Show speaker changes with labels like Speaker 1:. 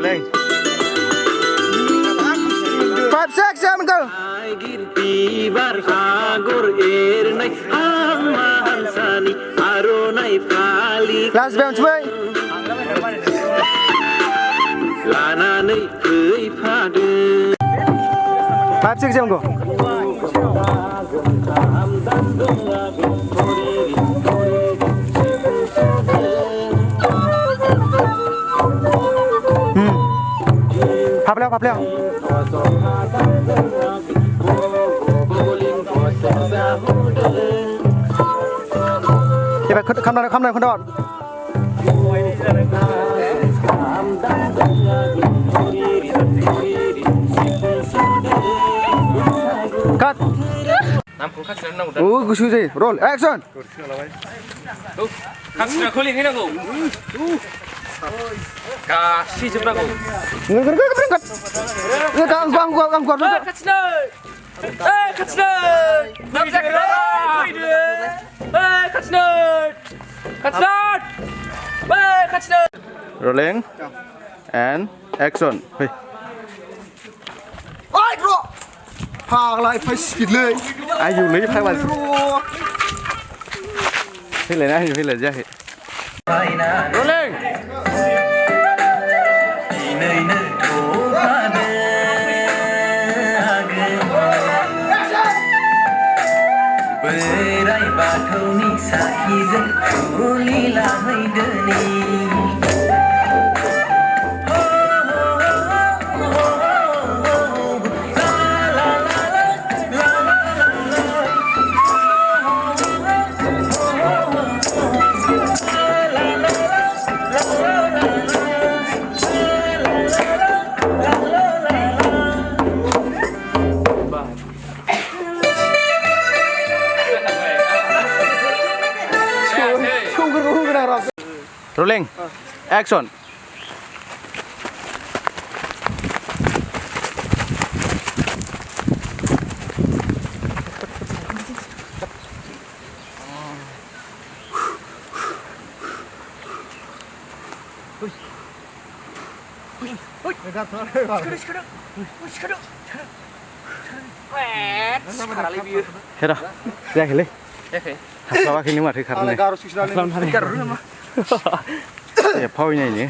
Speaker 1: rolling 5 6 7 go last bounce way 5 6 7 goพับแล้วเดี๋ยวไปคำนวณคนดอดกัดน้ำกูคัดเส้นน้ำโอ้กูชูสิโรลแอคชั่นคัดเส้นคุลิงให้น้ำกูกาซีจุดน้ำกูเงินกังคัดเส้นคัดเส้นน้ำจากเลยคัดเส้นrolling and action เฮ้ยโอ้ยรัวพาอะไรไปสิเลยอายุเลยพาวันพี่เลยนะอยู่พี่เลยจ้ะ rolling rolling action Hera, ya que le. Hasta abajo ni más, Ricardo. Ya, Pau, ni.